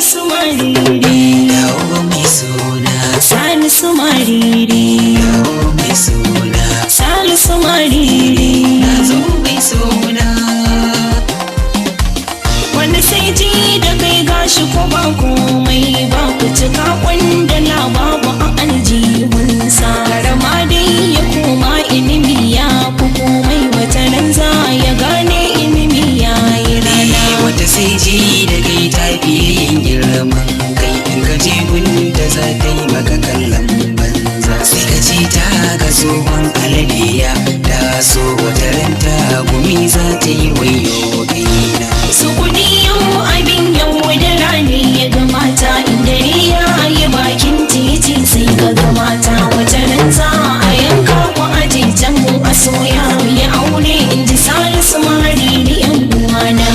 Salisu Mariri, dawo mai suna. Salisu Mariri, Dawo mai suna. Salisu Mariri, Na zo mai suna. wanda sai ji da kai gashi ko ba komai ba ku cika wanda na babu a aljihunsa. Karama dai ya koma ilimi ya fi komai, wata nan za ya gane ilimi ya yi rana. Wata sai ji da kai ta fi yin girman kai, in ka je gunda za ta yi maka kallon banza. Sai ka ce ta ga tsohon alaliya, ta so wata ranta gumi za ta yi wayo kaina. Su kuɗi yau abin yau da rani ya ga mata, inda ni ya yi bakin titi sai ka ga mata. Wata nan za a yanka ku aje can mu a soya mu yi aure, in ji Salisu Mariri yan uwana.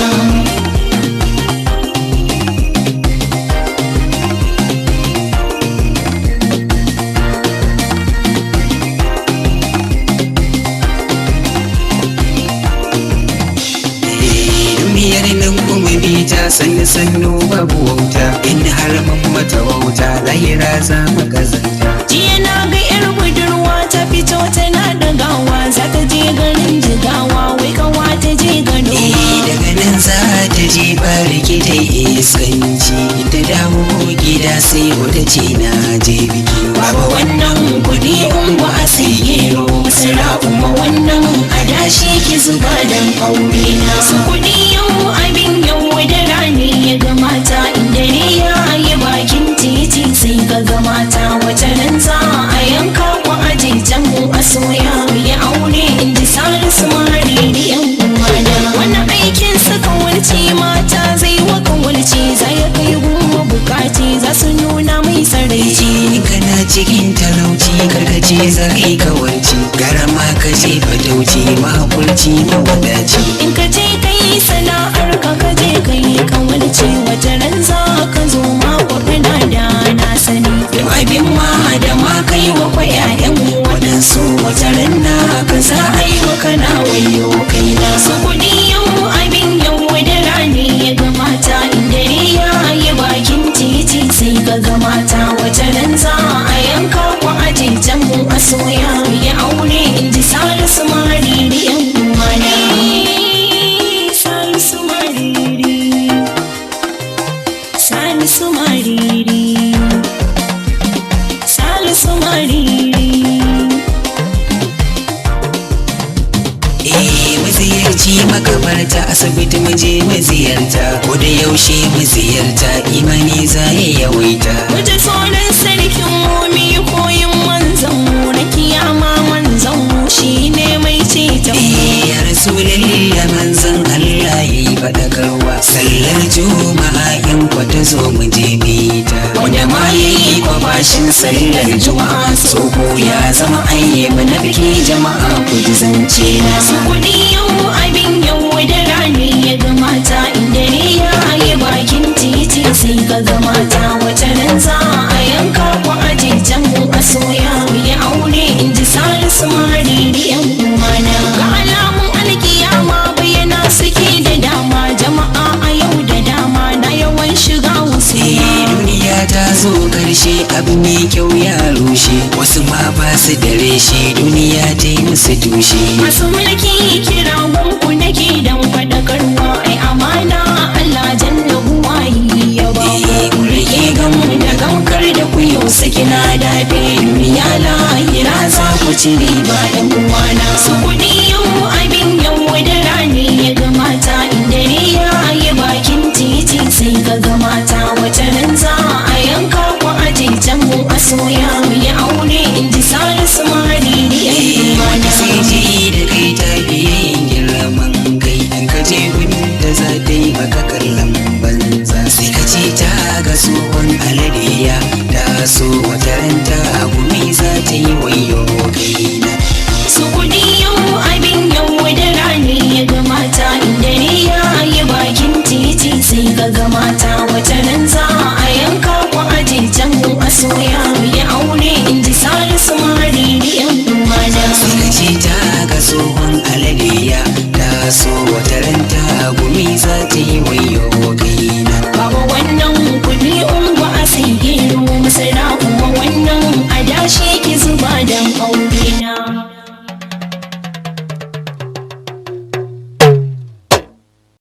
Duniyar nan kuma bi ta sannu sannu babu wauta, in har mun mata wauta lahira za mu gazanta. Jiya na ga yar budurwa ta fito tana ɗagawa, za ta je garin Jigawa, wai kawa ta je gano. Daga nan za ta je bariki ta iskanci, ta dawo gida sai wata ce na je biki. Baba wannan kuɗi ungu a sayero, sira kuma wannan adashi ki zuba dan aure na. Su kuɗi yau abin yau da rani ya ga mata, inda ne ya yi bakin titi sai ka ga mata. Wata nan za a yanka ku aje can mu a soya mu yi aure, in ji Salisu Mariri yan uwana. Wannan aikin sa kawalci mata zai wa kawalci, za ya kai goma bukati za su nuna mai saraici. In kana cikin talauci karkace za ka yi kawanci, garama ka je fatauci mahaƙurci mawadaci. In ka je ka yi sana'ar ka je ka yi kawalci, wata ran za ka zo mako kana da na sani. Yau abin ma da ma kai wa kwa 'ya'yan waɗansu, wata ran na ka za a yi wa kana wayo kaina. Su kuɗi yau abin yau da rani ya ga mata, inda ne ya yi bakin titi sai ka ga mata. Wata nan za a yanka ku aje can mu a soya mu yi aure, in ji Salisu Mariri yan uwana. Salisu Mariri, Salisu Mariri, Salisu Mariri. Maziyarci makabarta asibiti mu je mu ziyarta, ko da yaushe mu ziyarta imani za ya yawaita. Waje tsoron sarkin momi koyin manzan mu, na kiyama manzan mu shi ne mai ceton mu. Ya Rasulullah manzon Allah yayi fadakarwa, sallar juma'a in kwata zo mu je bita. Wanda ma yayi kwafashin sallar juma'a, tsoho ya zama ayyabu na biki jama'a ku ji zance na. Su kuɗi yau abin yau da rani ya ga mata, inda ne ya yi bakin titi sai ka ga mata. Wata nan za a yanka ku aje can mu a soya mu yi aure, in ji Salisu Mariri yan uwana. Ga alamun alkiyama bayyana suke da dama, jama'a a yau da dama na yawan shiga wasu. Duniya ta zo karshe, abu mai kyau ya rushe, wasu ma ba su da reshe, duniya ta yi musu tushe. Masu mulki kira gunku nake dan faɗakarwa, ai amana Allah jalla buwayi ya ba ku. Rike gamu da gankar da ku yau sakina dafe, duniya lahira za ku ci riba yan uwana. Su kuɗi yau abin yau da rani ya ga mata, inda ne ya yi bakin titi sai ka ga mata. Wata nan za a yanka ku aje can mu a soya mu yi aure, in ji Salisu Mariri yan uwana. Sai ji da kai ta biye yin girman kai, in ka je gunda za ta yi maka kallon banza. Sai ka ce ta ga tsohon aladiya, ta so wata ranta gumi za ta yi wayo kaina. Su kuɗi yau abin yau da rani ya ga mata, inda ne ya yi bakin titi sai ka ga mata. Wata nan za a yanka ku aje can mu a soya mu yi aure, in ji Salisu Mariri yan uwana. Sai ka ce ta ga tsohon aladiya, ta so wata ranta gumi za ta yi wayo